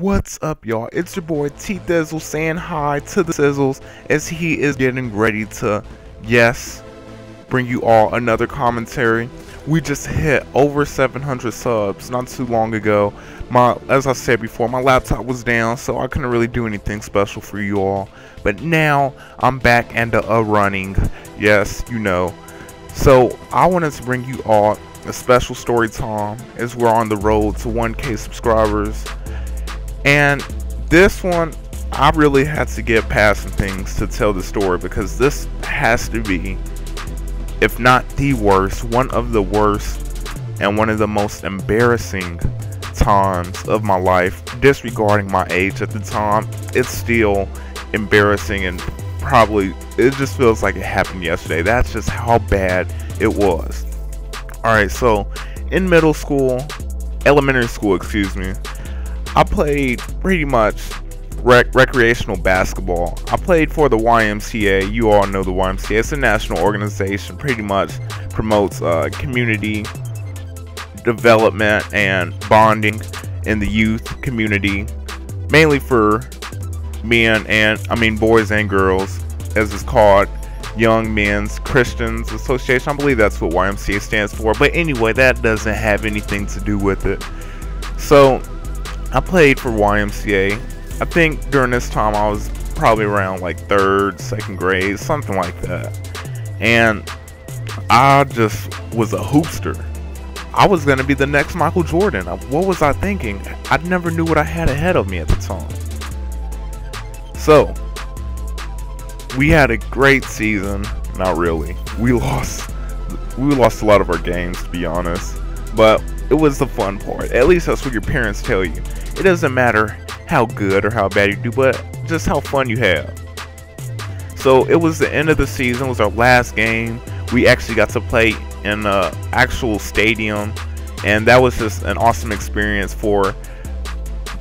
What's up, y'all? It's your boy T Thizzle saying hi to the Sizzles as he is getting ready to, yes, bring you all another commentary. We just hit over 700 subs not too long ago. As I said before, my laptop was down, so I couldn't really do anything special for you all. But now I'm back and running. Yes, you know. So I wanted to bring you all a special story time as we're on the road to 1K subscribers. And this one, I really had to get past some things to tell the story, because this has to be, if not the worst, one of the worst and one of the most embarrassing times of my life. Disregarding my age at the time, it's still embarrassing, and probably it just feels like it happened yesterday. That's just how bad it was. Alright, so in middle school, elementary school, excuse me, I played pretty much recreational basketball. I played for the YMCA. You all know the YMCA. It's a national organization, pretty much promotes community development and bonding in the youth community, mainly for boys and girls, as it's called, Young Men's Christians Association. I believe that's what YMCA stands for. But anyway, that doesn't have anything to do with it. So I played for YMCA. I think during this time I was probably around like 3rd, 2nd grade, something like that. And I just was a hoopster. I was going to be the next Michael Jordan. What was I thinking? I never knew what I had ahead of me at the time. So we had a great season. Not really. We lost a lot of our games, to be honest. But it was the fun part. At least that's what your parents tell you. It doesn't matter how good or how bad you do, but just how fun you have. So it was the end of the season. It was our last game. We actually got to play in an actual stadium, and that was just an awesome experience for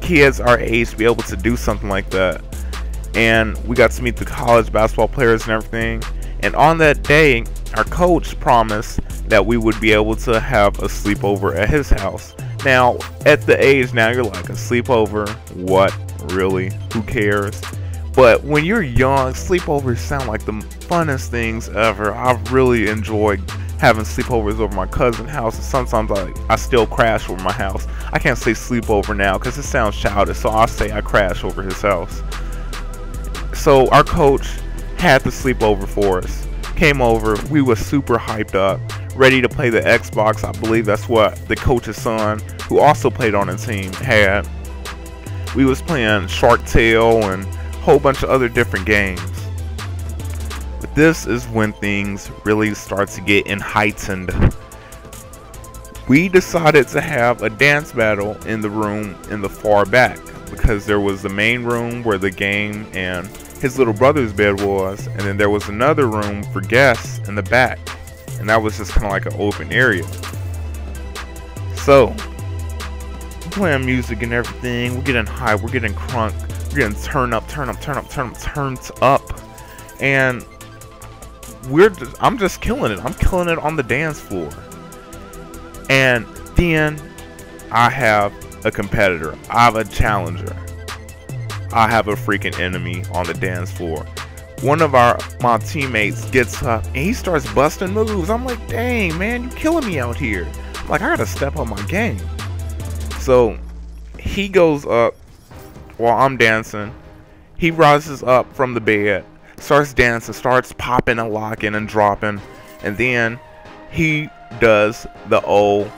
kids our age to be able to do something like that. And we got to meet the college basketball players and everything. And on that day, our coach promised that we would be able to have a sleepover at his house. Now, at the age now, you're like, a sleepover? What? Really? Who cares? But when you're young, sleepovers sound like the funnest things ever. I've really enjoyed having sleepovers over my cousin's house. And sometimes I still crash over my house. I can't say sleepover now because it sounds childish, so I'll say I crash over his house. So our coach had the sleepover for us. Came over, we were super hyped up, ready to play the Xbox. I believe that's what the coach's son, who also played on the team, had. We was playing Shark Tale and a whole bunch of other different games. But this is when things really start to get heightened. We decided to have a dance battle in the room in the far back, because there was the main room where the game and his little brother's bed was, and then there was another room for guests in the back, and that was just kind of like an open area. So we're playing music and everything, we're getting high, we're getting crunk, we're getting turned up, and I'm just killing it. I'm killing it on the dance floor. And then I have a competitor, I have a challenger, I have a freaking enemy on the dance floor. One of my teammates gets up and he starts busting moves. I'm like, dang man, you killing me out here. I'm like, I gotta step up my game. So he goes up while I'm dancing. He rises up from the bed, starts dancing, starts popping and locking and dropping, and then he does the old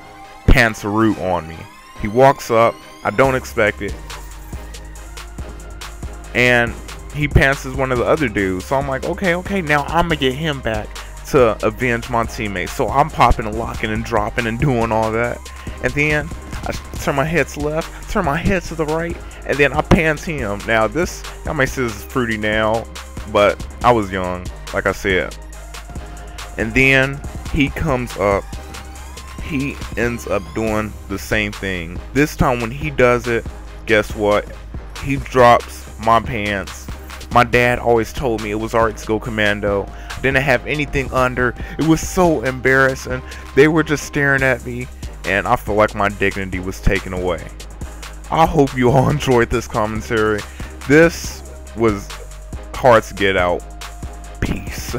pantsaroot on me. He walks up, I don't expect it, and he pantses one of the other dudes. So I'm like, okay, now I'm gonna get him back to avenge my teammates. So I'm popping and locking and dropping and doing all that, and then I turn my head to the left, turn my head to the right, and then I pants him. Now this, y'all may say this is fruity now, but I was young, like I said. And then he comes up, he ends up doing the same thing. This time when he does it, guess what? He drops my pants. My dad always told me it was alright to go commando. Didn't have anything under. It was so embarrassing. They were just staring at me, and I feel like my dignity was taken away. I hope you all enjoyed this commentary. This was hard to get out. Peace.